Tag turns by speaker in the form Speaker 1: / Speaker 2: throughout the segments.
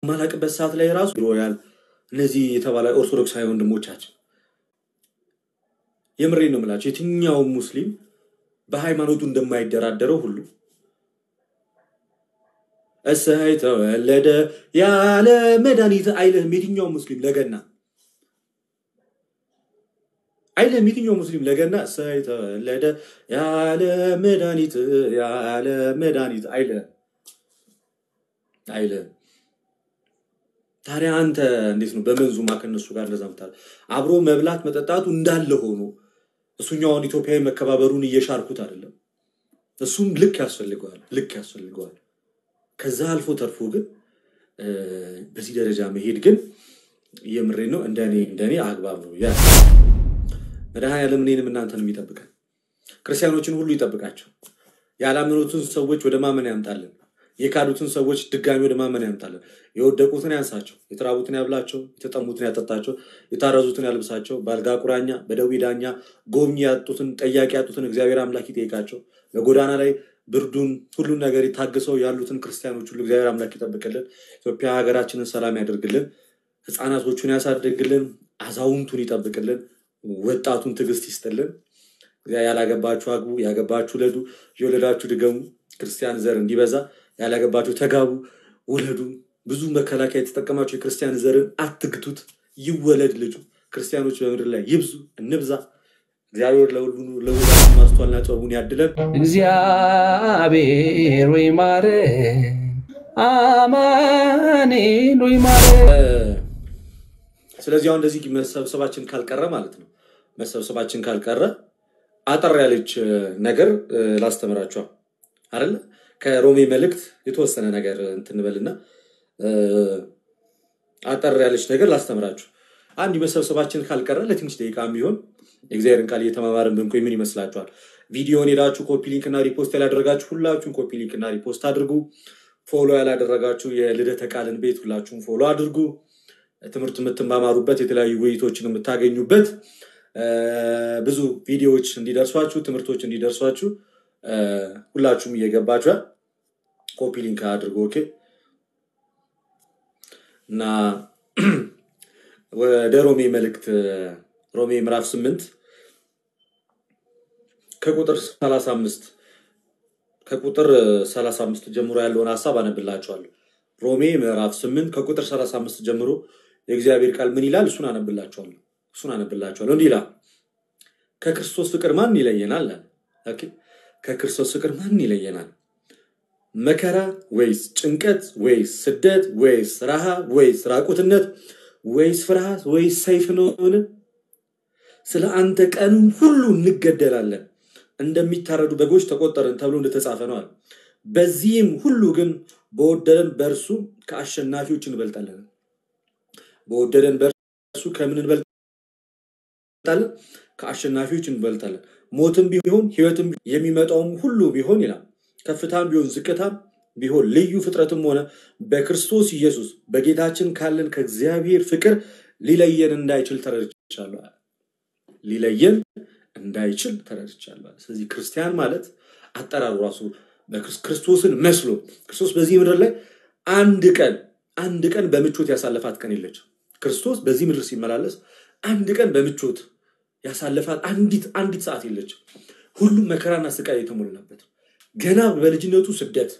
Speaker 1: ማላቅበት ሰዓት ላይ ራሱ ሮያል እነዚህ የተባለ ኦርቶዶክሳዊ ወንድሞቻችን የምሬን ነው የምላቸው የትኛው ሙስሊም በሃይማኖቱ እንደማይደራደረው ሁሉ እሰይ ተወለደ ያለ መድኃኒት አይልም የትኛው ሙስሊም ለገና አይልም የትኛው ሙስሊም ለገና እሰይ ተወለደ ያለ መድኃኒት አይልም ታዲያ አንተ እንዴት ነው በመንዙማ ከነሱ ጋር እንደዛምታል አብሮ መብላት መጠጣቱ እንዳለ ሆኖ እሱኛውን ኢትዮጵያዊ መከባበሩን እየሻርኩት አይደለም እሱም ልክ ያስፈልገዋል ከዛ አልፎ ተርፎ ግን በዚህ ደረጃ መሄድ ግን የምሬ ነው እንደኔ አግባብ ነው ያ መድኃኒዓለም እኔንም እናንተንም ይጠብቃል ክርስቲያኖችን ሁሉ ይጠብቃቸው ያላመኑትን ሰዎች ወደ ማመን ያምጣልን የካዱትን ሰዎች ድጋሚ ወደ ማመን ያምጣልን የወደቁትን ያንሳቸው የተራቡትን ያብላቸው የተጠሙትን ያጠጣቸው የታረዙትን ያልብሳቸው ባልጋ ቁራኛ በደዌ ዳኛ ጎብኚ ያጡትን ጠያቂ ያጡትን እግዚአብሔር አምላክ ይጠይቃቸው በጎዳና ላይ ብርዱን ሁሉ ነገር ይታገሰው ያሉትን ክርስቲያኖች ሁሉ እግዚአብሔር አምላክ ይጠብቅልን ኢትዮጵያ ሀገራችንን ሰላም ያደርግልን ህፃናቶቹን ያሳድግልን አዛውንቱን ይጠብቅልን ወጣቱን ትግስት ይስጥልን ያላገባችሁ አግቡ ያገባችሁ ለዱ የወለዳችሁ ድገሙ ክርስቲያን ዘር እንዲበዛ ያላገባችሁ ተጋቡ ወለዱ ብዙ መከላከያ የተጠቀማችሁ የክርስቲያን ዘርን አትግቱት ይወለድ ልጁ ክርስቲያኖች በምድር ላይ ይብዙ እንብዛ እግዚአብሔር ለሁላችን ማስተዋልና ጥበቡን ያድለን እግዚአብሔር ወይ ማረ አማኑኤል ወይ ማረ ስለዚህ አሁን እንደዚህ መሰብሰባችን ካልቀረ ማለት ነው መሰብሰባችን ካልቀረ አጠር ያለች ነገር ላስተምራችሁ አይደል ከሮሜ መልእክት የተወሰነ ነገር እንትንበልና አጠር ያለች ነገር ላስተምራችሁ አንድ መሰብሰባችን ካልቀረ ለትንሽ ደቂቃም ቢሆን እግዚአብሔርን ቃል እየተማማርን ብንቆይ ምን ይመስላችኋል ቪዲዮውን ሄዳችሁ ኮፒ ሊንክ እና ሪፖስት ያላደረጋችሁ ሁላችሁም ኮፒ ሊንክ እና ሪፖስት አድርጉ ፎሎ ያላደረጋችሁ የልደተ ቃልን ቤት ሁላችሁም ፎሎ አድርጉ ትምህርት የምትማማሩበት የተለያዩ ውይይቶችን የምታገኙበት ብዙ ቪዲዮዎች እንዲደርሷችሁ ትምህርቶች እንዲደርሷችሁ ሁላችሁም እየገባችሁ ኮፒ ሊንክ አድርጉ ኦኬ እና ወደ ሮሜ መልእክት ሮሜ ምዕራፍ 8 ከቁጥር 35 ጀምሮ ያለውን ሐሳብ አነብላችኋለሁ ሮሜ ምዕራፍ 8 ከቁጥር 35 ጀምሮ የእግዚአብሔር ቃል ምን ይላል እሱን አነብላችኋለሁ እንዲህ ይላል ከክርስቶስ ፍቅር ማን ይለየናል ኦኬ ከክርስቶስ ፍቅር ማን ይለየናል መከራ ወይስ ጭንቀት ወይስ ስደት ወይስ ረሃብ ወይስ ራቁትነት ወይስ ፍርሃት ወይስ ሰይፍ ነው ስለ አንተ ቀን ሁሉ እንገደላለን እንደሚታረዱ በጎች ተቆጠርን ተብሎ እንደተጻፈ ነው በዚህም ሁሉ ግን በወደደን በርሱ ከአሸናፊዎች እንበልጣለን በወደደን በርሱ ከምን እንበልጣለን ከአሸናፊዎች እንበልጣለን ሞትም ቢሆን ህይወትም የሚመጣውም ሁሉ ቢሆን ይላል ከፍታም ቢሆን ዝቅታም ቢሆን ልዩ ፍጥረትም ሆነ በክርስቶስ ኢየሱስ በጌታችን ካለን ከእግዚአብሔር ፍቅር ሊለየን እንዳይችል ተረድቻለሁ ስለዚህ ክርስቲያን ማለት አጠራሩ ራሱ በክርስቶስን መስሎ ክርስቶስ በዚህ ምድር ላይ አንድ ቀን በምቾት ያሳለፋት ቀን የለች ክርስቶስ በዚህ ምድር ሲመላለስ አንድ ቀን በምቾት ያሳለፋት አንዲት ሰዓት የለች ሁሉም መከራና ስቃይ የተሞላበት ገና በልጅነቱ ስደት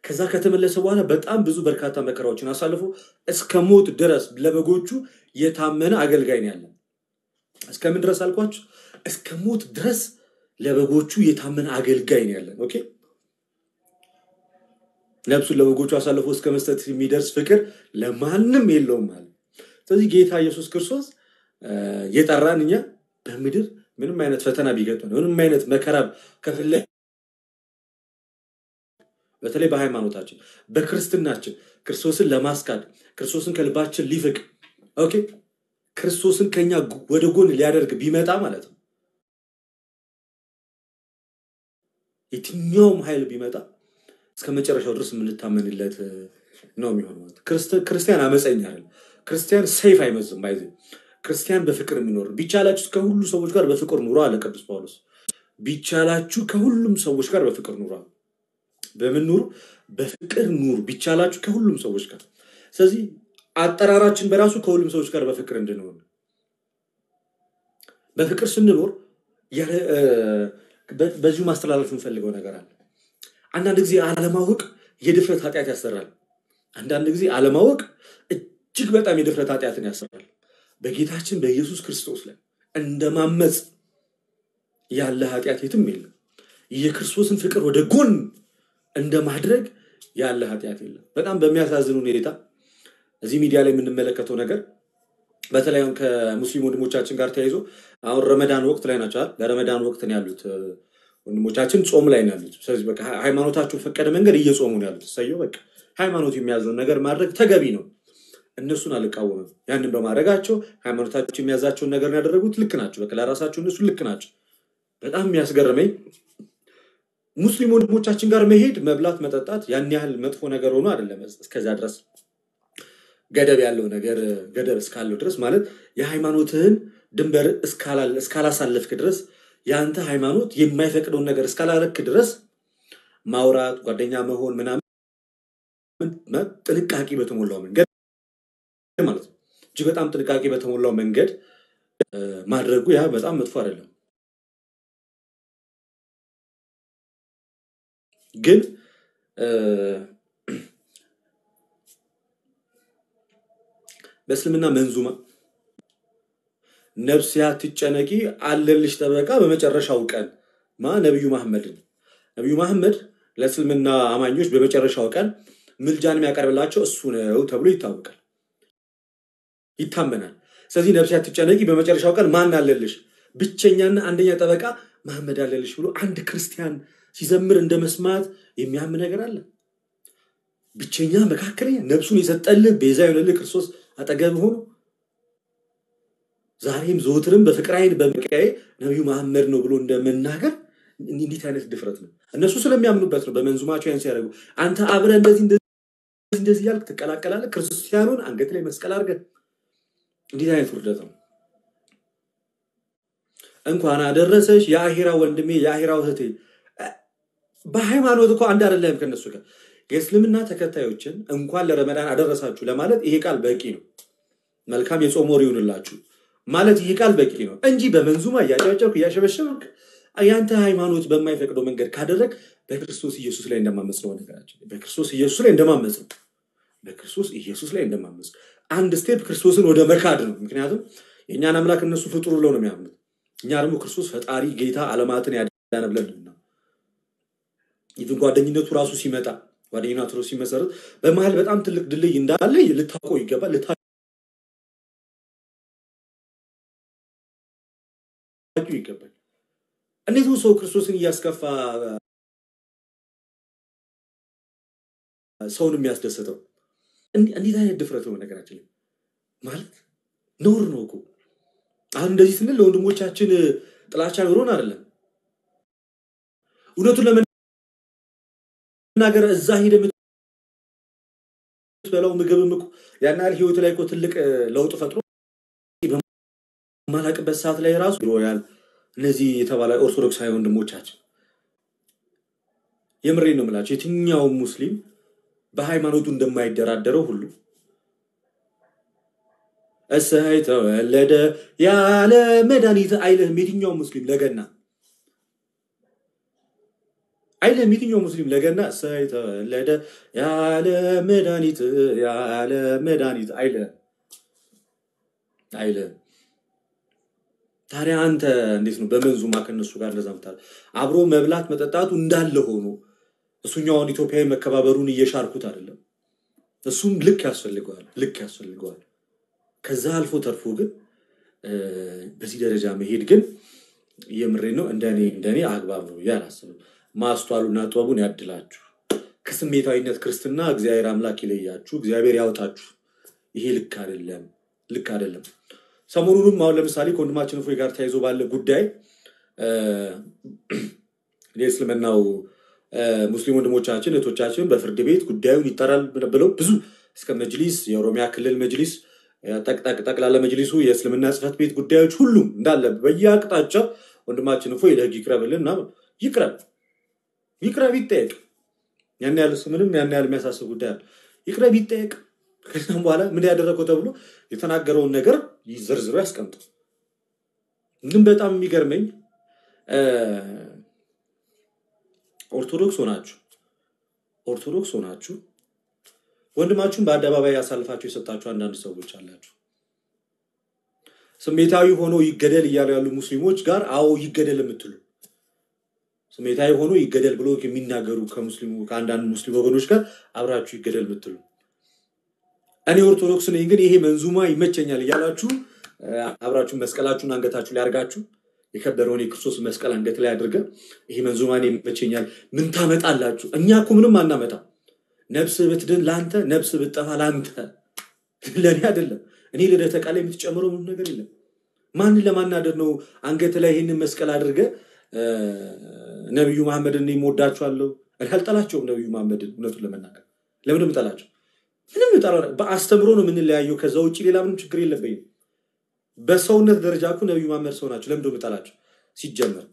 Speaker 1: ከዛ ከተመለሰ በኋላ በጣም ብዙ በርካታ መከራዎችን አሳልፎ እስከ ሞት ድረስ ለበጎቹ የታመነ አገልጋይ ነው ያለው እስከምን ድረስ አልኳችሁ እስከ ሞት ድረስ ለበጎቹ የታመነ አገልጋይ ነው ያለው ኦኬ ነፍሱን ለበጎቹ አሳልፎ እስከ መስጠት የሚደርስ ፍቅር ለማንም የለውም ማለት ስለዚህ ጌታ ኢየሱስ ክርስቶስ የጠራን እኛ በምድር ምንም አይነት ፈተና ቢገጥመን ምንም አይነት መከራ ከፍለ በተለይ በሃይማኖታችን በክርስትናችን ክርስቶስን ለማስካድ ክርስቶስን ከልባችን ሊፍቅ ኦኬ ክርስቶስን ከኛ ወደ ጎን ሊያደርግ ቢመጣ ማለት ነው የትኛውም ኃይል ቢመጣ እስከ መጨረሻው ድረስ የምንታመንለት ነው የሚሆነው ክርስቲያን አመፀኛ አይደል ክርስቲያን ሰይፍ አይመዝም ባይዘ ክርስቲያን በፍቅር የሚኖር ቢቻላችሁ ከሁሉ ሰዎች ጋር በፍቅር ኑሩ አለ ቅዱስ ጳውሎስ ቢቻላችሁ ከሁሉም ሰዎች ጋር በፍቅር ኑሩ በምን ኑሩ በፍቅር ኑሩ ቢቻላችሁ ከሁሉም ሰዎች ጋር ስለዚህ አጠራራችን በራሱ ከሁሉም ሰዎች ጋር በፍቅር እንድንሆን በፍቅር ስንኖር በዚሁ ማስተላለፍ እንፈልገው ነገር አለ አንዳንድ ጊዜ አለማወቅ የድፍረት ኃጢያት ያሰራል አንዳንድ ጊዜ አለማወቅ እጅግ በጣም የድፍረት ኃጢያትን ያሰራል በጌታችን በኢየሱስ ክርስቶስ ላይ እንደማመጽ ያለ ኃጢያት የትም የለም የክርስቶስን ፍቅር ወደ ጎን እንደማድረግ ያለ ኃጢያት የለም በጣም በሚያሳዝን ሁኔታ እዚህ ሚዲያ ላይ የምንመለከተው ነገር በተለይ ከሙስሊም ወንድሞቻችን ጋር ተያይዞ አሁን ረመዳን ወቅት ላይ ናቸው በረመዳን ወቅት ነው ያሉት ወንድሞቻችን ጾም ላይ ነው ያሉት ስለዚህ በቃ ሃይማኖታቸው ፈቀደ መንገድ እየጾሙ ነው ያሉት ሰየው በቃ ሃይማኖት የሚያዘውን ነገር ማድረግ ተገቢ ነው እነሱን አልቃወምም ያንን በማድረጋቸው ሃይማኖታቸው የሚያዛቸውን ነገር ያደረጉት ልክ ናቸው በቃ ለራሳቸው እነሱ ልክ ናቸው በጣም የሚያስገርመኝ ሙስሊም ወንድሞቻችን ጋር መሄድ መብላት መጠጣት ያን ያህል መጥፎ ነገር ሆኖ አይደለም እስከዛ ድረስ ገደብ ያለው ነገር ገደብ እስካለው ድረስ ማለት የሃይማኖትህን ድንበር እስካላሳለፍክ ድረስ ያንተ ሃይማኖት የማይፈቅደው ነገር እስካላረክ ድረስ ማውራት ጓደኛ መሆን ምናምን ጥንቃቄ በተሞላው መንገድ ማለት ነው እጅግ በጣም ጥንቃቄ በተሞላው መንገድ ማድረጉ ያ በጣም መጥፎ አይደለም ግን በእስልምና መንዙማ ነፍስ ያትጨነቂ አለልሽ ተበቃ በመጨረሻው ቀን ነብዩ መሐመድ ለእስልምና አማኞች በመጨረሻው ቀን ምልጃን የሚያቀርብላቸው እሱ ነው ተብሎ ይታመናል ስለዚህ ነፍስ ያትጨነቂ በመጨረሻው ቀን ማን አለልሽ ብቸኛና አንደኛ ተበቃ መሐመድ አለልሽ ብሎ አንድ ክርስቲያን ሲዘምር እንደመስማት የሚያምን ነገር አለ ብቸኛ መካከለኛ ነፍሱን የሰጠልህ ቤዛ የሆነልህ ክርስቶስ አጠገብ ሆኖ ዛሬም ዘወትርም በፍቅር አይን በመቀያየ ነብዩ መሐመድ ነው ብሎ እንደመናገር እንዴት አይነት ድፍረት ነው እነሱ ስለሚያምኑበት ነው በመንዙማቸው ያን ሲያደርጉ አንተ አብረ እንደዚህ ያልክ ተቀላቀላለህ ክርስቲያኑን አንገት ላይ መስቀል አድርገህ እንዴት አይነት ውርደት ነው እንኳን አደረሰሽ የአኺራ ወንድሜ የአኺራ እህቴ በሃይማኖት እኮ አንድ አይደለም ከነሱ ጋር የእስልምና ተከታዮችን እንኳን ለረመዳን አደረሳችሁ ለማለት ይሄ ቃል በቂ ነው መልካም የጾም ወር ይሁንላችሁ ማለት ይሄ ቃል በቂ ነው እንጂ በመንዙማ ያጫጫኩ ያሸበሸብክ ያንተ ሃይማኖት በማይፈቅደው መንገድ ካደረክ በክርስቶስ ኢየሱስ ላይ እንደማመጽ ነው ነገራችን በክርስቶስ ኢየሱስ ላይ እንደማመጽ አንድ ስቴፕ ክርስቶስን ወደ መካድ ነው ምክንያቱም የኛን አምላክ እነሱ ፍጡር ብለው ነው የሚያምኑት እኛ ደግሞ ክርስቶስ ፈጣሪ ጌታ ዓለማትን ያዳነ ብለን ነው ይህን ጓደኝነቱ ራሱ ሲመጣ ጓደኝነቱ ራሱ ሲመሰረት በመሃል በጣም ትልቅ ድልይ እንዳለ ልታውቀው ይገባል ይገባል እንዴት ነው ሰው ክርስቶስን ያስከፋ ሰውን የሚያስደስተው እንዴት አይነት ድፍረት ነው ነገራችን ማለት ኖር ነው እኮ አሁን እንደዚህ ስንል ለወንድሞቻችን ጥላቻ ኖሮን አይደለም እውነቱን ለመናገር እዛ ሄደ በላው ምግብም እኮ ያናል ህይወት ላይ እኮ ትልቅ ለውጥ ፈጥሮ ማላቀበት ሰዓት ላይ ራሱ ሮያል እነዚህ የተባለ ኦርቶዶክሳዊ ወንድሞቻችን የምሬን ነው ማለት የትኛው ሙስሊም በሃይማኖቱ እንደማይደራደረው ሁሉ እሰይ ተወለደ ያለ መድኃኒት አይልም የትኛው ሙስሊም ለገና አይልም የትኛው ሙስሊም ለገና እሰይ ተወለደ ያለ መድኃኒት አይልም ታዲያ አንተ እንዴት ነው በመንዙማ ከነሱ ጋር ለዛምታል አብሮ መብላት መጠጣቱ እንዳለ ሆኖ እሱኛውን ኢትዮጵያዊ መከባበሩን እየሻርኩት አይደለም እሱም ልክ ያስፈልገዋል ከዛ አልፎ ተርፎ ግን በዚህ ደረጃ መሄድ ግን የምሬ ነው እንደኔ አግባብ ነው ያላሰበ ማስተዋሉና ጥበቡን ያድላችሁ ከስሜታዊነት ክርስትና እግዚአብሔር አምላክ ይለያችሁ እግዚአብሔር ያወጣችሁ ይሄ ልክ አይደለም ሰሞኑንም አሁን ለምሳሌ ኮንዶማችን ፍሬ ጋር ታይዞ ባለ ጉዳይ ለእስልምናው ሙስሊም ወንድሞቻችን እህቶቻችን በፍርድ ቤት ጉዳዩን ይጣራል ብለው ብዙ እስከ መጅሊስ የኦሮሚያ ክልል መጅሊስ ጠቅላላ መጅሊሱ የእስልምና ጽፈት ቤት ጉዳዮች ሁሉ እንዳለ በየአቅጣጫው ወንድማችን ፍሬ ለህግ ይቅረብልና ይቅረብ ይጠየቅ ያን ያለ ምንም ያን ያለ የሚያሳስብ ጉዳይ ይቅረብ ይጠየቅ ከዛም በኋላ ምን ያደረገው ተብሎ የተናገረውን ነገር ይዘርዝሩ ያስቀምጡ። ግን በጣም የሚገርመኝ ኦርቶዶክስ ሆናችሁ ወንድማችሁን በአደባባይ ያሳልፋችሁ የሰጣችሁ አንዳንድ ሰዎች አላችሁ። ስሜታዊ ሆኖ ይገደል እያሉ ያሉ ሙስሊሞች ጋር አዎ ይገደል የምትሉ ስሜታዊ ሆኖ ይገደል ብሎ የሚናገሩ ከአንዳንድ ሙስሊም ወገኖች ጋር አብራችሁ ይገደል የምትሉ እኔ ኦርቶዶክስ ነኝ ግን ይሄ መንዙማ ይመቸኛል እያላችሁ አብራችሁ መስቀላችሁን አንገታችሁ ላይ አርጋችሁ የከበረውን የክርስቶስ መስቀል አንገት ላይ አድርገ ይሄ መንዙማኔ ይመቸኛል ምን ታመጣላችሁ? እኛ እኮ ምንም አናመጣ። ነፍስ ብትድን ላንተ ነፍስ ብትጠፋ ላንተ ለኔ አይደለም። እኔ ልደተ ቃል የምትጨምረው ምን ነገር የለም። ማን ለማናደር ነው አንገት ላይ ይሄን መስቀል አድርገ ነብዩ መሐመድን ይሞዳቸዋለሁ አልጠላቸውም። ነብዩ መሐመድን እውነቱን ለመናገር ለምን ምጣላቸው? ምንም ምጣላ በአስተምሮ ነው ምን ለያየው። ከዛ ውጪ ሌላ ምንም ችግር የለበኝም። በሰውነት ደረጃ እኮ ነብዩ መሐመድ ሰው ናቸው። ለምን ምጣላቸው? ሲጀመር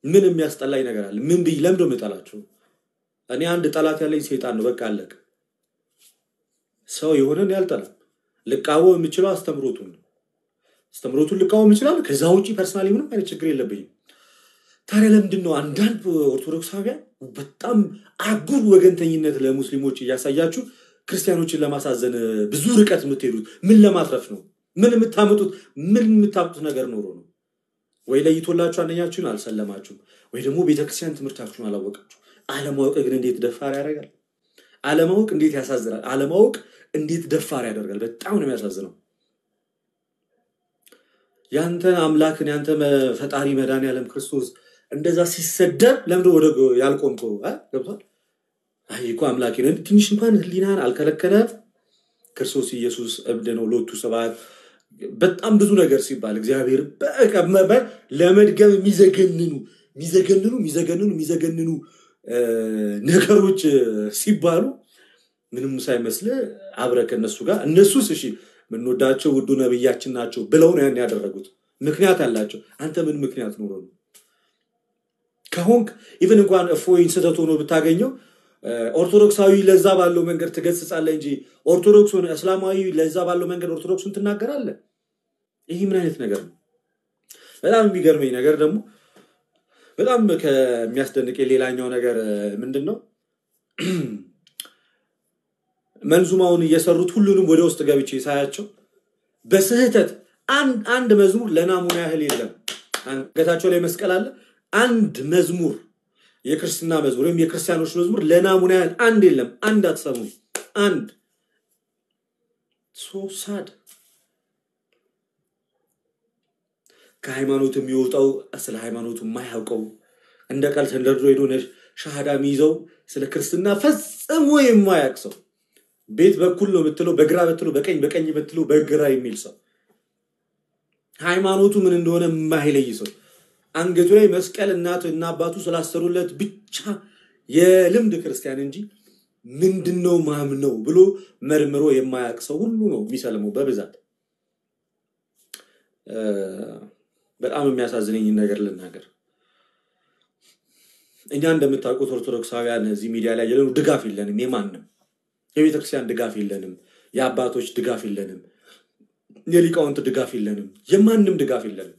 Speaker 1: ምን የሚያስጠላኝ ነገር አለ? ምን ብይ ለምን ምጣላቸው? እኔ አንድ ጠላት ያለኝ ሰይጣን ነው። በቃ አለቀ። ሰው የሆነን ያልጠላ ልቃወም የምችለው አስተምሮቱን ልቃወም ይችላል። ከዛ ውጪ ፐርሰናሊ ምንም አይነት ችግር የለብኝም። ታዲያ ለምንድን ነው አንዳንድ ኦርቶዶክሳውያን በጣም አጉል ወገንተኝነት ለሙስሊሞች እያሳያችሁ ክርስቲያኖችን ለማሳዘን ብዙ ርቀት የምትሄዱት? ምን ለማትረፍ ነው? ምን የምታመጡት ነገር ኖሮ ነው? ወይ ለይቶላችሁ አንደኛችሁን አልሰለማችሁም፣ ወይ ደግሞ ቤተክርስቲያን ትምህርታችሁን አላወቃችሁ። አለማወቅ ግን እንዴት ደፋር ያደርጋል! አለማወቅ እንዴት ያሳዝናል! አለማወቅ እንዴት ደፋር ያደርጋል! በጣም ነው የሚያሳዝነው። ያንተ አምላክን ያንተ ፈጣሪ መድኃኒዓለም ክርስቶስ እንደዛ ሲሰደብ ለምን ወደ ያልቆምከው ገብቷል? አይቆ አምላኬ ነው ትንሽ እንኳን ህሊናን አልከለከለ። ክርስቶስ ኢየሱስ እብድ ነው ሎቱ ሰባት በጣም ብዙ ነገር ሲባል እግዚአብሔር በቀመበ ለመድገም የሚዘገንኑ ነገሮች ሲባሉ ምንም ሳይመስል አብረከ እነሱ ጋር እነሱስ እሺ ምንወዳቸው ውዱ ነብያችን ናቸው ብለው ነው ያን ያደረጉት። ምክንያት አላቸው። አንተ ምን ምክንያት ኖሮ ነው? ከሆንክ ኢቭን እንኳን እፎይን ስተት ሆኖ ብታገኘው ኦርቶዶክሳዊ ለዛ ባለው መንገድ ትገስጻለህ እንጂ ኦርቶዶክስ ሆነ እስላማዊ ለዛ ባለው መንገድ ኦርቶዶክስን ትናገራለህ። ይሄ ምን አይነት ነገር ነው? በጣም የሚገርመኝ ነገር ደግሞ በጣም ከሚያስደንቅ ሌላኛው ነገር ምንድነው? መንዙማውን እየሰሩት ሁሉንም ወደ ውስጥ ገብቼ ሳያቸው በስህተት አንድ መዝሙር ለናሙና ያህል የለም። አንገታቸው ላይ መስቀል አለ። አንድ መዝሙር የክርስቲያና መዝሙር ወይም የክርስቲያኖች መዝሙር ለናሙና ያህል አንድ የለም። አንድ አትሰሙ። አንድ so sad ከሃይማኖት የሚወጣው ስለ ሃይማኖቱ የማያውቀው እንደ ቃል ተንደርድሮ ሄዶ ሻሃዳ የሚይዘው ስለ ክርስትና ፈጽሞ የማያውቅ ሰው ቤት በኩል ነው የምትለው በግራ በትለው በቀኝ በትለው በግራ የሚል ሰው ሃይማኖቱ ምን እንደሆነ የማይለይ ሰው አንገቱ ላይ መስቀል እናቱና አባቱ ስላሰሩለት ብቻ የልምድ ክርስቲያን እንጂ ምንድነው ማምነው ብሎ መርምሮ የማያውቅ ሰው ሁሉ ነው የሚሰልመው በብዛት። በጣም የሚያሳዝነኝ ነገር ልናገር። እኛ እንደምታውቁት ኦርቶዶክሳውያን እዚህ ሚዲያ ላይ ያለው ድጋፍ የለንም። የማንም የቤተክርስቲያን ድጋፍ የለንም። የአባቶች ድጋፍ የለንም። የሊቃውንት ድጋፍ የለንም። የማንም ድጋፍ የለንም።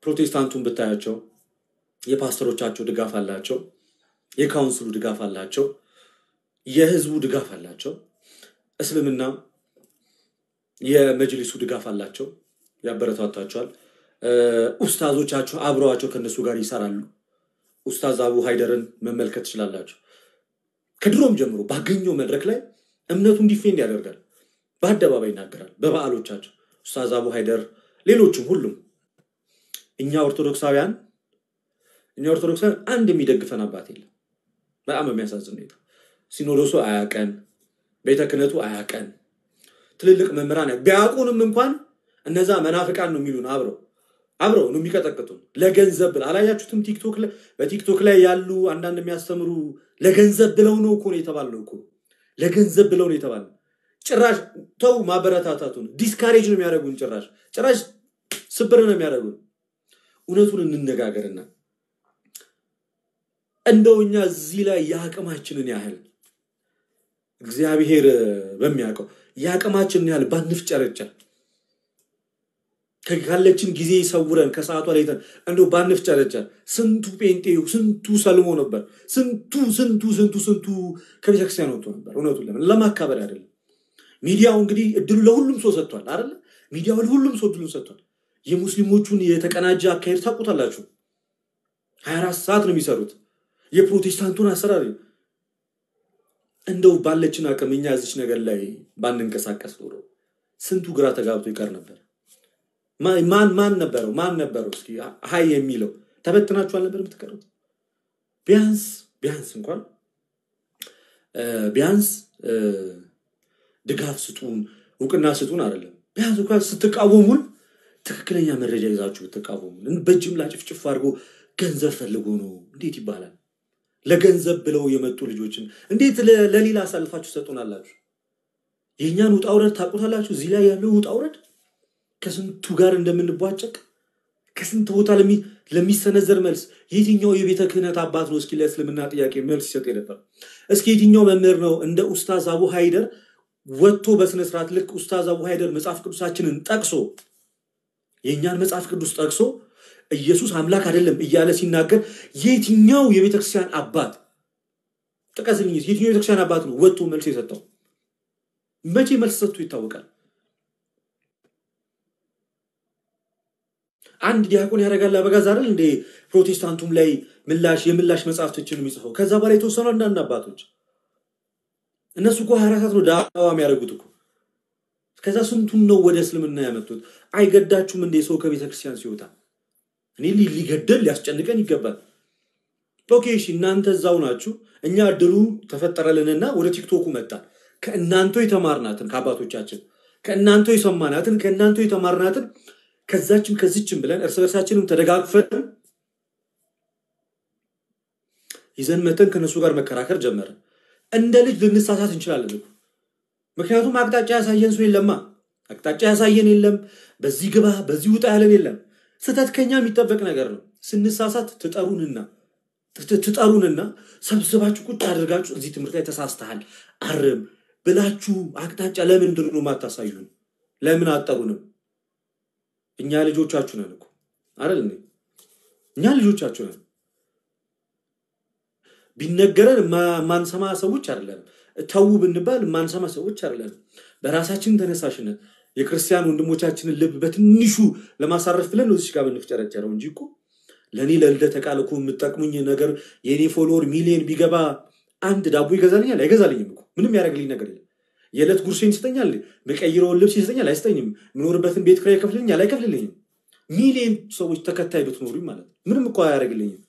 Speaker 1: ፕሮቴስታንቱን ብታያቸው የፓስተሮቻቸው ድጋፍ አላቸው። የካውንስሉ ድጋፍ አላቸው። የህዝቡ ድጋፍ አላቸው። እስልምና የመጅሊሱ ድጋፍ አላቸው። ያበረታታቸዋል። ኡስታዞቻቸው አብረዋቸው ከነሱ ጋር ይሰራሉ። ኡስታዝ አቡ ሃይደርን መመልከት ትችላላችሁ። ከድሮም ጀምሮ ባገኘው መድረክ ላይ እምነቱን ዲፌንድ ያደርጋል። በአደባባይ ይናገራል። በበዓሎቻቸው ኡስታዝ አቡ ሃይደር ሌሎችም ሁሉም እኛ ኦርቶዶክሳውያን አንድ የሚደግፈን አባት የለም። በጣም የሚያሳዝን ነው። ሲኖዶሱ አያቀን፣ ቤተ ክህነቱ አያቀን፣ ትልልቅ መምህራን ቢያቁንም እንኳን እነዛ መናፍቃን ነው የሚሉን አብረው ነው የሚቀጠቅጡን ለገንዘብ ብለው። አላያችሁትም? በቲክቶክ ላይ ያሉ አንዳንድ የሚያስተምሩ ለገንዘብ ብለው ነው እኮ ነው የተባለው እኮ ለገንዘብ ብለው ነው የተባለው። ጭራሽ ተው ማበረታታቱን ዲስካሬጅ ነው የሚያደርጉን። ጭራሽ ስብር ነው የሚያደርጉን። እውነቱን እንነጋገርና እንደውኛ እዚህ ላይ ያቀማችንን ያህል እግዚአብሔር በሚያውቀው ያቀማችን ያህል ባንፍጨረጨር ከካለችን ጊዜ ይሰውረን ከሰዓቷ ላይ እንደው ባንፍጨረጨር ስንቱ ጴንጤው ስንቱ ሰልሞ ነበር ስንቱ ከቤተክርስቲያን ወጥቶ ነበር እውነቱን ለማካበር አይደለም ሚዲያው እንግዲህ እድሉ ለሁሉም ሰው ሰጥቷል አይደል ሚዲያው ለሁሉም ሰው እድሉን ሰጥቷል የሙስሊሞቹን የተቀናጀ አካሄድ ታውቁታላችሁ 24 ሰዓት ነው የሚሰሩት የፕሮቴስታንቱን አሰራር እንደው ባለችን አቀምኛ እዚች ነገር ላይ ባንንቀሳቀስ ኖሮ ስንቱ ግራ ተጋብቶ ይቀር ነበር ማን ነበረው እስኪ ሃይ የሚለው ተበትናችሁ አልነበር የምትቀሩት ቢያንስ እንኳን ቢያንስ ድጋፍ ስጡን ዕውቅና ስጡን አይደለም ቢያንስ እንኳን ስትቃወሙን ትክክለኛ መረጃ ይዛችሁ ተቃወሙን በጅምላ ጭፍጭፍ አድርጎ ገንዘብ ፈልጎ ነው እንዴት ይባላል ለገንዘብ ብለው የመጡ ልጆችን እንዴት ለሌላ አሳልፋችሁ ሰጡናላችሁ የኛን ውጣውረድ ታቁታላችሁ እዚህ ላይ ያለው ውጣውረድ ከስንቱ ጋር እንደምንቧጨቅ ከስንቱ ቦታ ለሚሰነዘር መልስ የትኛው የቤተ ክህነት አባት ነው እስኪ ለእስልምና ጥያቄ መልስ ይሰጥ ነበር እስኪ የትኛው መምህር ነው እንደ ኡስታዝ አቡ ሃይደር ወጥቶ በስነ ስርዓት ልክ ኡስታዝ አቡ ሃይደር መጽሐፍ ቅዱሳችንን ጠቅሶ የኛን መጽሐፍ ቅዱስ ጠቅሶ ኢየሱስ አምላክ አይደለም እያለ ሲናገር የትኛው የቤተክርስቲያን አባት ተቀስልኝ የትኛው የቤተክርስቲያን አባት ነው ወጥቶ መልስ የሰጠው መቼ መልስ ሰጥቶ ይታወቃል አንድ ዲያቆን ያረጋል አበጋዝ አይደል እንደ ፕሮቴስታንቱም ላይ የምላሽ መጽሐፍቶችን የሚጽፈው ከዛ በላይ ተወሰኑ አንዳንድ አባቶች እነሱ እኮ 24 ሰዓት ነው ዳዋ የሚያደርጉት እኮ ከዛ ስንቱን ነው ወደ እስልምና ያመጡት አይገዳችሁም እንደ ሰው ከቤተክርስቲያን ሲወጣ እኔ ሊገደል ሊያስጨንቀን ይገባል ኦኬሽ እናንተ እዛው ናችሁ እኛ እድሉ ተፈጠረልንና ወደ ቲክቶኩ መጣ ከእናንተ የተማርናትን ከአባቶቻችን ከእናንተ የሰማናትን ከእናንተ የተማርናትን ከዚህም ብለን እርስ በርሳችንም ተደጋግፈን ይዘን መተን ከነሱ ጋር መከራከር ጀመረ እንደ ልጅ ልንሳሳት እንችላለን ምክንያቱም አቅጣጫ ያሳየን ሰው የለማ አቅጣጫ ያሳየን የለም በዚህ ግባ በዚህ ውጣ ያለን የለም ስተት ከኛ የሚጠበቅ ነገር ነው ስንሳሳት ትጠሩንና ሰብስባችሁ ቁጭ አድርጋችሁ እዚህ ትምህርት ላይ ተሳስተሃል አርም ብላችሁ አቅጣጫ ለምን እንደሆነ ማታሳዩን ለምን አጠሩንም እኛ ልጆቻችሁ ነን እኮ አይደል እኛ ልጆቻችሁ ነን ቢነገረን ማንሰማ ሰዎች አይደለም ተው ብንባል ማንሰማ ሰዎች አይደለም በራሳችን ተነሳሽነት የክርስቲያን ወንድሞቻችንን ልብ በትንሹ ለማሳረፍ ብለን ነው እዚህ ጋር በንፍጨረጨረው እንጂ እኮ ለኔ ለልደተ ቃል እኮ የምትጠቅሙኝ ነገር የኔ ፎሎወር ሚሊዮን ቢገባ አንድ ዳቦ ይገዛልኛል አይገዛልኝም እኮ ምንም ያደርግልኝ ነገር የለም የለት ጉርሴን ይሰጠኛል መቀይረው ልብስ ይሰጠኛል አይሰጠኝም ምኖርበትን ቤት ክራይ ይከፍልልኛል አይከፍልልኝም ሚሊዮን ሰዎች ተከታይ ብትኖሩ ማለት ምንም እኮ አያደርግልኝም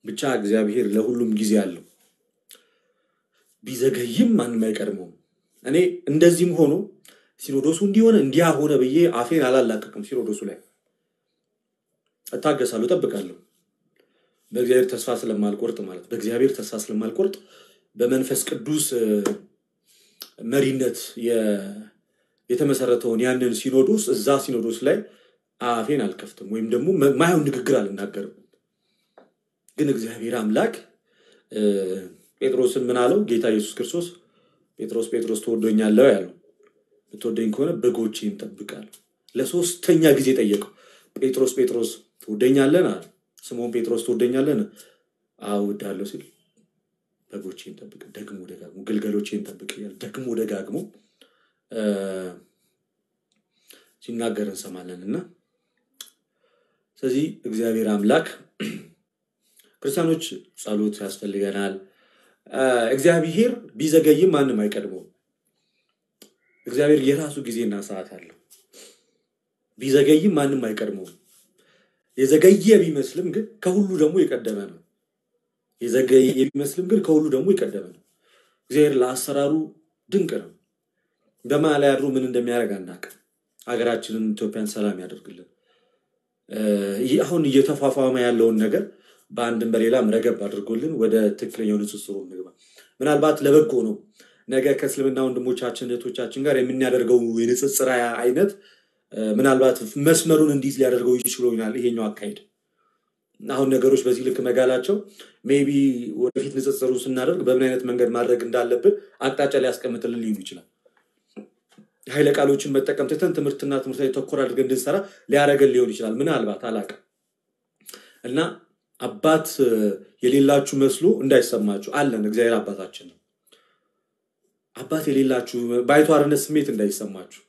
Speaker 1: ብቻ እግዚአብሔር ለሁሉም ጊዜ አለው ቢዘገይም ማንም አይቀርመው እኔ እንደዚህም ሆኖ ሲኖዶሱ እንዲያ ሆነ በየ አፌን አላላቀቅም ሲኖዶሱ ላይ አታገሳለሁ ተጠብቃለሁ በእግዚአብሔር ተስፋ ስለማልቆርጥ ማለት በእግዚአብሔር ተስፋ ስለማልቆርጥ በመንፈስ ቅዱስ መሪነት የተመሰረተውን ያንን ሲኖዶስ እዛ ሲኖዶስ ላይ አፌን አልከፍትም ወይም ደግሞ ማይሆን ንግግር አልናገርም ግን እግዚአብሔር አምላክ ጴጥሮስን ምን አለው ጌታ ኢየሱስ ክርስቶስ ጴጥሮስ ተወዶኛለህ ያለው ተወደኝ ከሆነ በጎቼን ጠብቃለሁ ለሶስተኛ ጊዜ ጠየቀው ጴጥሮስ ተወደኛለህ አለ ስምዖን ጴጥሮስ ተወደኛለህ አውዳለሁ ሲል በጎቼን ጠብቅ ደግሞ ደጋግሞ ግልገሎቼን ጠብቅ ይላል ደግሞ ደጋግሞ ሲናገር እንሰማለንና ስለዚህ እግዚአብሔር አምላክ ክርስቲያኖች ጸሎት ያስፈልገናል እግዚአብሔር ቢዘገይም ማንም አይቀድመው እግዚአብሔር የራሱ ጊዜና ሰዓት አለው ቢዘገይም ማንም አይቀድመው የዘገየ ቢመስልም ግን ከሁሉ ደግሞ የቀደመ ነው የዘገየ ቢመስልም ግን ከሁሉ ደግሞ የቀደመ ነው እግዚአብሔር ለአሰራሩ ድንቅ ነው በማላይ አድሮ ምን እንደሚያደርግ አናውቅ ሀገራችንን ኢትዮጵያን ሰላም ያደርግልን አሁን እየተፋፋመ ያለውን ነገር በአንድም በሌላም ረገብ አድርጎልን ወደ ትክክለኛው ንጽጽሩ እንግባ ምናልባት ለበጎ ነው ነገ ከእስልምና ወንድሞቻችን እህቶቻችን ጋር የምናደርገው የንጽጽር አይነት ምናልባት መስመሩን እንዲዝ ሊያደርገው ይችላል ይሄኛው አካሄድ አሁን ነገሮች በዚህ ልክ መጋላቸው ሜቢ ወደፊት ንጽጽሩ ስናደርግ በምን አይነት መንገድ ማድረግ እንዳለብን አቅጣጫ ሊያስቀምጥልን ሊሆን ይችላል ኃይለ ቃሎችን መጠቀም ትተን ትምህርትና ትምህርታዊ ተኮር አድርገን እንድንሰራ ሊያረጋግል ሊሆን ይችላል ምናልባት አላውቅም እና አባት የሌላችሁ መስሎ እንዳይሰማችሁ አለን እግዚአብሔር አባታችን ነው አባት የሌላችሁ ባይቷርነት ስሜት እንዳይሰማችሁ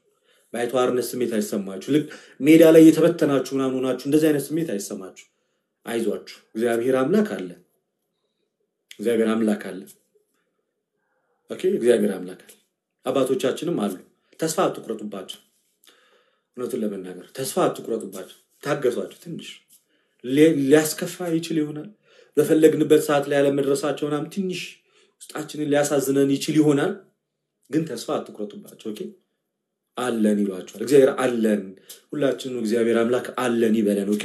Speaker 1: ባይቷርነት ስሜት አይሰማችሁ ልክ ሜዳ ላይ የተበተናችሁ ምናምን ሆናችሁ እንደዚህ አይነት ስሜት አይሰማችሁ አይዟችሁ እግዚአብሔር አምላክ አለ ኦኬ እግዚአብሔር አምላክ አለ አባቶቻችንም አሉ ተስፋ አትቁረጡባቸው እውነቱን ለመናገር ተስፋ አትቁረጡባቸው ታገሷቸው ትንሽ ሊያስከፋ ይችል ይሆናል በፈለግንበት ሰዓት ላይ ያለ መድረሳቸውና ትንሽ ውስጣችንን ሊያሳዝነን ይችል ይሆናል ግን ተስፋ አትቁረጡባቸው ኦኬ አለን ይሏቸዋል እግዚአብሔር አለን ሁላችንም እግዚአብሔር አምላክ አለን ይበለን ኦኬ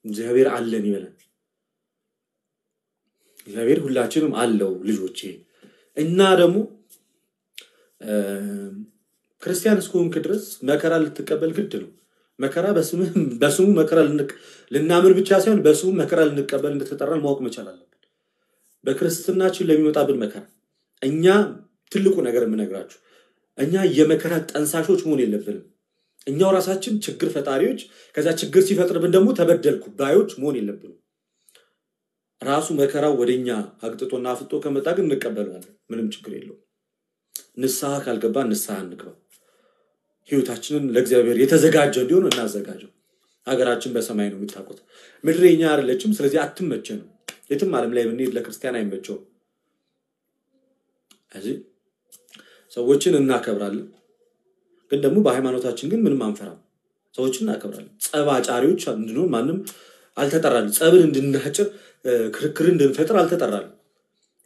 Speaker 1: እግዚአብሔር አለን ይበለን እግዚአብሔር ሁላችንም አለው ልጆቼ እና ደግሞ ክርስቲያን እስከሆንክ ድረስ መከራ ልትቀበል ግድ ነው መከራ በስሙ መከራ ልናምን ብቻ ሳይሆን በስሙ መከራ ልንቀበል እንደተጠራን ማወቅ መቻል አለብን በክርስትናችን ለሚመጣብን መከራ እኛ ትልቁ ነገር የምነግራችሁ እኛ የመከራ ጠንሳሾች መሆን የለብንም እኛው ራሳችን ችግር ፈጣሪዎች ከዛ ችግር ሲፈጥርብን ደግሞ ተበደልኩ ባዮች መሆን የለብንም ራሱ መከራው ወደኛ አግጥቶና አፍጦ ከመጣ ግን እንቀበላለን ምንም ችግር የለውም ንስሐ ካልገባ ንስሐ እንግባ ህይወታችንን ለእግዚአብሔር የተዘጋጀ እንዲሆን እናዘጋጀው ሀገራችን በሰማይ ነው የምታውቁት ምድርኛ አይደለችም ስለዚህ አትመቸንም የትም ዓለም ላይ ብንሄድ ለክርስቲያን አይመቸው እዚህ ሰዎችን እናከብራለን ግን ደግሞ በሃይማኖታችን ግን ምንም አንፈራም ሰዎችን እናከብራለን ጸባጫሪዎች እንድንሆን ማንም አልተጠራን ጸብን እንድናጭር ክርክር እንድንፈጥር አልተጠራን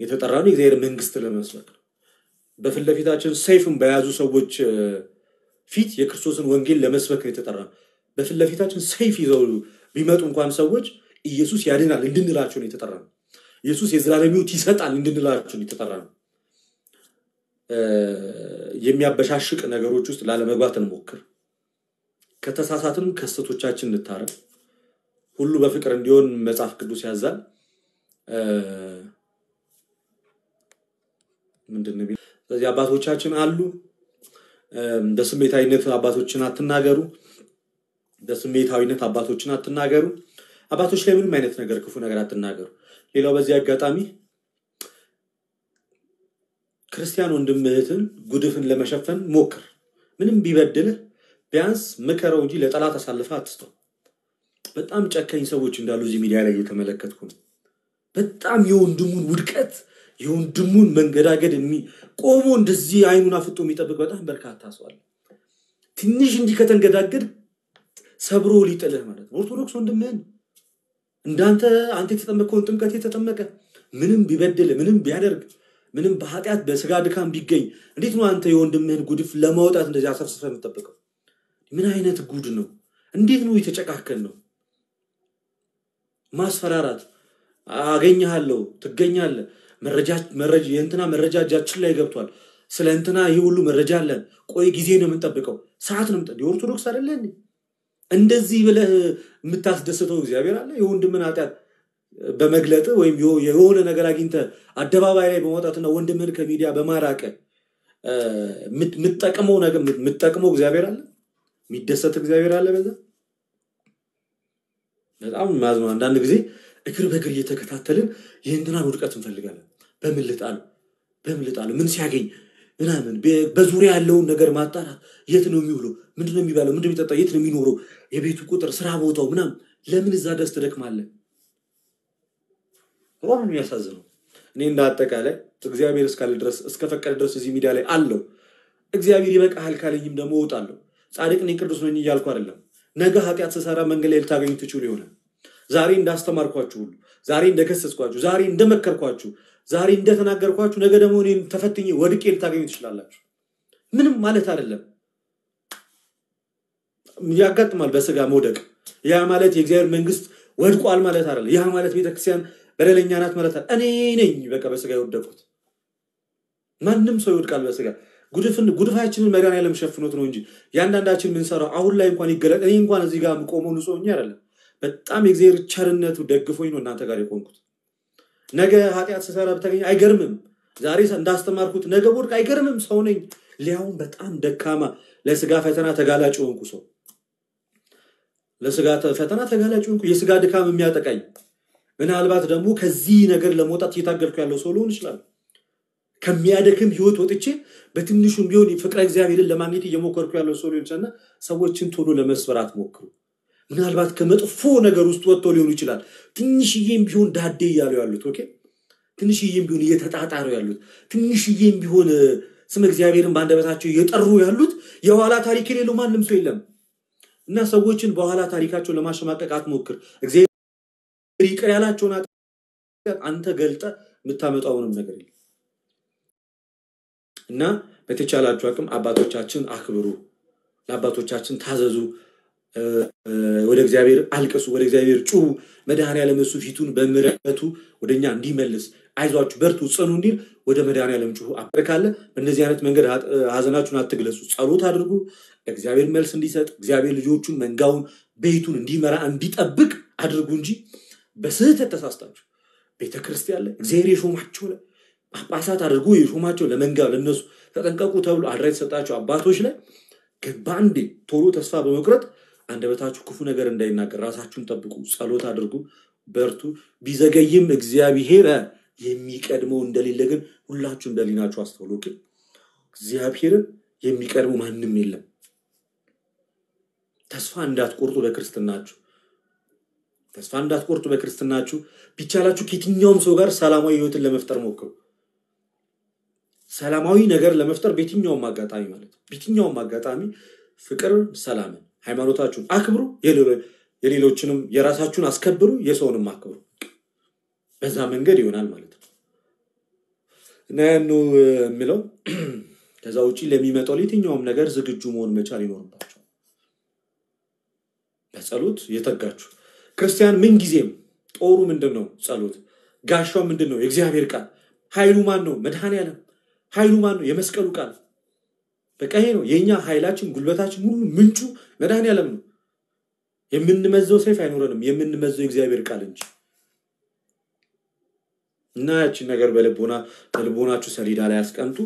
Speaker 1: የተጠራነው የእግዚአብሔር መንግስት ለመስበክ በፍለፊታችን ሰይፍን በያዙ ሰዎች ፊት የክርስቶስን ወንጌል ለመስበክ የተጠራነው በፍለፊታችን ሰይፍ ይዘው ቢመጡ እንኳን ሰዎች ኢየሱስ ያድናል እንድንላቸው ነው የተጠራነው ኢየሱስ የዘላለም ሕይወት ይሰጣል እንድንላቸው ነው የተጠራነው የሚያበሻሽቅ ነገሮች ውስጥ ላለመግባት እንሞክር ከተሳሳትን ከስተቶቻችን እንታረም ሁሉ በፍቅር እንዲሆን መጽሐፍ ቅዱስ ያዛል ምንድነው ስለዚህ አባቶቻችን አሉ በስሜታዊነት አባቶችን አትናገሩ በስሜታዊነት አባቶችን አትናገሩ አባቶች ላይ ምንም አይነት ነገር ክፉ ነገር አትናገሩ ሌላው በዚህ አጋጣሚ ክርስቲያን ወንድምህትን ጉድፍን ለመሸፈን ሞክር ምንም ቢበድል ቢያንስ መከራው እንጂ ለጠላት አሳልፈህ አትስጠው በጣም ጨካኝ ሰዎች እንዳሉ እዚህ ሚዲያ ላይ እየተመለከትኩ ነው በጣም የወንድሙን ውድቀት የወንድሙን መንገዳገድ ቆሞ እንደዚህ አይኑን አፍጦ የሚጠብቅ በጣም በርካታ ሰው አለ ትንሽ እንዲህ ከተንገዳገድ ሰብሮ ሊጥልህ ማለት ነው ኦርቶዶክስ ወንድምህን እንዳንተ አንተ የተጠመቀውን ጥምቀት የተጠመቀ ምንም ቢበድል ምንም ቢያደርግ ምንም በኃጢአት በስጋ ድካም ቢገኝ እንዴት ነው አንተ የወንድምህን ጉድፍ ለማውጣት እንደዚህ አሰፍስፈህ የምትጠብቀው ምን አይነት ጉድ ነው እንዴት ነው የተጨቃከን ነው ማስፈራራት አገኘሃለሁ ትገኛለህ መረጃ የእንትና መረጃ እጃችን ላይ ገብቷል ስለ እንትና ይሄ ሁሉ መረጃ አለ ቆይ ጊዜ ነው የምንጠብቀው ሰዓት ነው የምንጠብቀው ኦርቶዶክስ አይደለ እንዴ እንደዚህ ብለህ የምታስደስተው እግዚአብሔር አለ የወንድምን ኃጢአት በመግለጥ ወይም የሆነ ነገር አግኝተ አደባባይ ላይ በመውጣትና ወንድምን ከሚዲያ በማራቀ ምትጠቀመው ነገር ምትጠቀመው እግዚአብሔር አለ የሚደሰት እግዚአብሔር አለ በዛ በጣም ማዝነው አንዳንድ ጊዜ እግር በእግር እየተከታተልን የእንትናን ውድቀት እንፈልጋለን በምልጣሉ ምን ሲያገኝ ምናምን በዙሪያ ያለውን ነገር ማጣራት የት ነው የሚውለው ምንድነው የሚባለው ምንድነው የሚጠጣው የት ነው የሚኖረው የቤቱ ቁጥር ስራ ቦታው ምናምን ለምን እዛ ደስ ተደክማለህ ወራም የሚያሳዝነው እኔ እንዳጠቃላይ እግዚአብሔር እስካለ ድረስ እስከፈቀደ ድረስ እዚህ ሚዲያ ላይ አለው እግዚአብሔር ይበቃል ካለኝም ደግሞ ወጣለሁ ጻድቅ ነኝ ቅዱስ ነኝ እያልኩ አይደለም ነገ ኃጢአት ሰሰራ መንገድ ላይ ልታገኙ ትችሉ ይሆናል ዛሬ እንዳስተማርኳችሁ ዛሬ እንደከሰስኳችሁ ዛሬ እንደመከርኳችሁ ዛሬ እንደተናገርኳችሁ ነገ ደግሞ እኔን ተፈትኜ ወድቄ ልታገኙ ትችላላችሁ ምንም ማለት አይደለም ያጋጥማል በስጋ መውደቅ ያ ማለት የእግዚአብሔር መንግስት ወድቋል ማለት አይደለም ያ ማለት ቤተክርስቲያን በደለኛ ናት ማለት እኔ ነኝ በቃ በስጋ ይወደቁት ማንንም ሰው ይወድቃል በስጋ ጉድፋችንን መድኃኒዓለም ሸፍኖት ነው እንጂ ያንዳንዳችን ምን ሰራው አሁን ላይ እንኳን ይገለጥ እኔ እንኳን እዚህ ጋር ቆመው ንጹህኛ አይደለም በጣም የእግዚአብሔር ቸርነቱ ደግፎኝ ነው እናንተ ጋር የቆምኩት። ነገ ኃጢአት ስሰራ ብታገኝ አይገርምም። ዛሬ እንዳስተማርኩት ነገ ወድቅ አይገርምም። ሰው ነኝ። ሊያውም በጣም ደካማ ለስጋ ፈተና ተጋላጭ ሆንኩ ሰው። ለስጋ ፈተና ተጋላጭ ሆንኩ። የስጋ ድካም የሚያጠቃኝ ምናልባት ደግሞ ከዚህ ነገር ለመውጣት እየታገልኩ ያለው ሰው ልሆን ይችላል። ከሚያደክም ህይወት ወጥቼ በትንሹም ቢሆን ፍቅረ እግዚአብሔርን ለማግኘት እየሞከርኩ ያለው ሰው ልሆን ይችላል። ሰዎችን ቶሎ ለመስበር አትሞክሩ። ምናልባት ከመጥፎ ነገር ውስጥ ወጥቶ ሊሆን ይችላል። ትንሽዬም ቢሆን ዳዴ እያሉ ያሉት ኦኬ፣ ትንሽዬም ቢሆን እየተጣጣሩ ያሉት፣ ትንሽዬም ቢሆን ስም እግዚአብሔርን ባንደበታቸው እየጠሩ ያሉት የኋላ ታሪክ የሌለው ማንም ሰው የለም። እና ሰዎችን በኋላ ታሪካቸው ለማሸማቀቅ አትሞክር። እግዚአብሔር ይቅር ያላቸውን አንተ ገልጠ የምታመጣውንም ነገር የለም። እና በተቻላችሁ አቅም አባቶቻችን አክብሩ፣ ለአባቶቻችን ታዘዙ፣ ወደ እግዚአብሔር አልቅሱ፣ ወደ እግዚአብሔር ጩሁ። መድኃኔዓለም እሱ ፊቱን በምሕረቱ ወደኛ እንዲመልስ አይዟችሁ በርቱ ጽኑ እንዲል ወደ መድኃኔዓለም ጩሁ። አበካለ በእነዚህ አይነት መንገድ ሀዘናችሁን አትግለጹ። ጸሎት አድርጉ፣ እግዚአብሔር መልስ እንዲሰጥ፣ እግዚአብሔር ልጆቹን መንጋውን ቤቱን እንዲመራ እንዲጠብቅ አድርጉ እንጂ በስህተት ተሳስታችሁ ቤተክርስቲያን ላይ እግዚአብሔር የሾማቸው ላይ ጳጳሳት አድርጎ የሾማቸው ለመንጋ ለነሱ ተጠንቀቁ ተብሎ አድራ የተሰጣቸው አባቶች ላይ በአንዴ ቶሎ ተስፋ በመቁረጥ አንደበታችሁ ክፉ ነገር እንዳይናገር ራሳችሁን ጠብቁ። ጸሎት አድርጉ፣ በርቱ። ቢዘገይም እግዚአብሔር የሚቀድመው እንደሌለ ግን ሁላችሁ እንደሊናችሁ አስተውሉ። እግዚአብሔርን የሚቀድመው ማንም የለም። ተስፋ እንዳትቆርጡ በክርስትናችሁ፣ ተስፋ እንዳትቆርጡ በክርስትናችሁ። ቢቻላችሁ ከየትኛውም ሰው ጋር ሰላማዊ ህይወትን ለመፍጠር ሞክሩ። ሰላማዊ ነገር ለመፍጠር በየትኛውም አጋጣሚ ማለት ነው። በየትኛውም አጋጣሚ ፍቅር፣ ሰላምን፣ ሃይማኖታችሁን አክብሩ፣ የሌሎችንም የራሳችሁን አስከብሩ፣ የሰውንም አክብሩ። በዛ መንገድ ይሆናል ማለት ነው። እና ያንኑ የሚለው ከዛ ውጪ ለሚመጣው ለየትኛውም ነገር ዝግጁ መሆን መቻል ይኖርባችሁ። በጸሎት የተጋችሁ ክርስቲያን ምን ጊዜም ጦሩ ምንድነው? ጸሎት። ጋሻው ምንድነው? የእግዚአብሔር ቃል። ኃይሉ ማን ነው? መድኃኔዓለም። ኃይሉ ማን ነው? የመስቀሉ ቃል። በቃ ይሄ ነው የኛ ኃይላችን፣ ጉልበታችን ሁሉ ምንጩ መድኃኔዓለም ነው። የምንመዘው ሰይፍ አይኖረንም፣ የምንመዘው የእግዚአብሔር ቃል እንጂ። እና ያቺን ነገር በልቦናችሁ ሰሌዳ ላይ አስቀምጡ።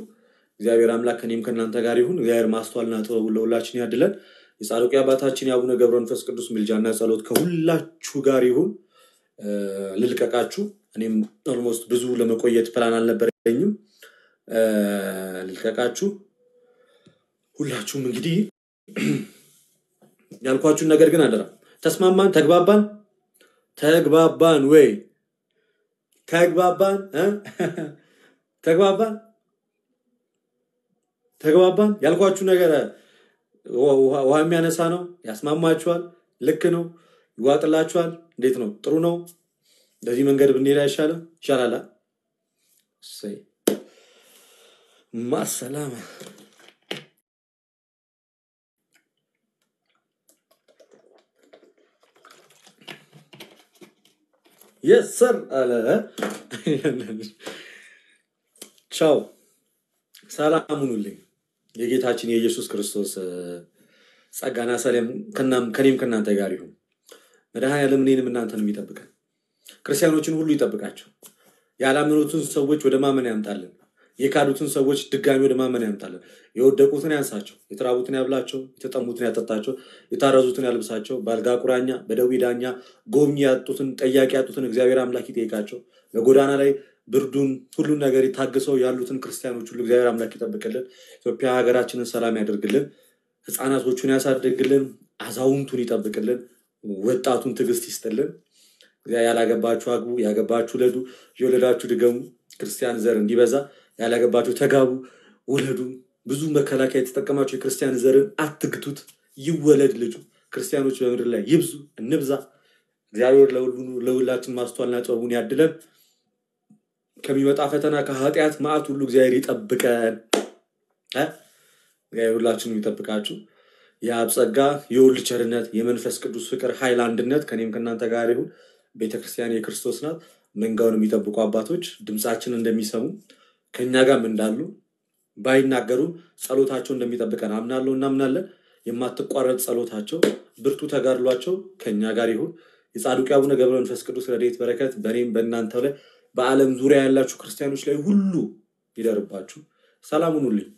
Speaker 1: እግዚአብሔር አምላክ ከኔም ከናንተ ጋር ይሁን። እግዚአብሔር ማስተዋልና ጥበብ ለሁላችን ያድለን። የጻድቁ አባታችን የአቡነ ገብረ መንፈስ ቅዱስ ምልጃና ጸሎት ከሁላችሁ ጋር ይሁን። ልልቀቃችሁ። እኔም ኦልሞስት ብዙ ለመቆየት ፕላን አልነበረኝም። ልልቀቃችሁ። ሁላችሁም እንግዲህ ያልኳችሁ ነገር ግን አደራ። ተስማማን? ተግባባን ወይ? ተግባባን? ያልኳችሁ ነገር ውሃ የሚያነሳ ነው? ያስማማችኋል? ልክ ነው? ይዋጥላችኋል? እንዴት ነው? ጥሩ ነው? በዚህ መንገድ ብንሄድ ይሻላል። እሰይ ማሰላማ Yes sir አለ። ቻው ሰላም ሁኑልኝ። የጌታችን የኢየሱስ ክርስቶስ ጸጋና ሰላም ከኔም ከናንተ ጋር ይሁን። መድኃኔዓለም እኔንም እናንተንም ይጠብቀን። ክርስቲያኖችን ሁሉ ይጠብቃቸው። ያላመኑትን ሰዎች ወደ ማመን ያምጣልን። የካዱትን ሰዎች ድጋሚ ወደ ማመን ያምጣልን። የወደቁትን ያንሳቸው፣ የተራቡትን ያብላቸው፣ የተጠሙትን ያጠጣቸው፣ የታረዙትን ያልብሳቸው። ባልጋ ቁራኛ በደዌ ዳኛ ጎብኚ ያጡትን ጠያቂ ያጡትን እግዚአብሔር አምላክ ይጠይቃቸው። በጎዳና ላይ ብርዱን ሁሉን ነገር ይታገሰው ያሉትን ክርስቲያኖች ሁሉ እግዚአብሔር አምላክ ይጠብቅልን። ኢትዮጵያ ሀገራችንን ሰላም ያደርግልን። ህፃናቶቹን ያሳድግልን። አዛውንቱን ይጠብቅልን። ወጣቱን ትዕግስት ይስጥልን። ያላገባችሁ አግቡ፣ ያገባችሁ ለዱ፣ የወለዳችሁ ድገሙ። ክርስቲያን ዘር እንዲበዛ ያላገባችሁ ተጋቡ፣ ወለዱ። ብዙ መከላከያ የተጠቀማችሁ የክርስቲያን ዘርን አትግቱት። ይወለድ ልጁ። ክርስቲያኖች በምድር ላይ ይብዙ፣ እንብዛ። እግዚአብሔር ለሁላችን ማስተዋልና ጥበቡን ያድለን። ከሚመጣ ፈተና ከኃጢአት መዓት ሁሉ እግዚአብሔር ይጠብቀን። እግዚአብሔር ሁላችንም ይጠብቃችሁ። የአብ ጸጋ፣ የወልድ ቸርነት፣ የመንፈስ ቅዱስ ፍቅር፣ ኃይል፣ አንድነት ከኔም ከናንተ ጋር ይሁን። ቤተክርስቲያን የክርስቶስ ናት። መንጋውን የሚጠብቁ አባቶች ድምጻችንን እንደሚሰሙ ከኛ ጋርም እንዳሉ ባይናገሩ ጸሎታቸው እንደሚጠብቀን አምናለሁ እናምናለን። የማትቋረጥ ጸሎታቸው ብርቱ ተጋድሏቸው ከኛ ጋር ይሁን። የጻድቁ አቡነ ገብረ መንፈስ ቅዱስ ረድኤት በረከት በእኔም በእናንተ ላይ በዓለም ዙሪያ ያላችሁ ክርስቲያኖች ላይ ሁሉ ይደርባችሁ። ሰላም ሁኑልኝ።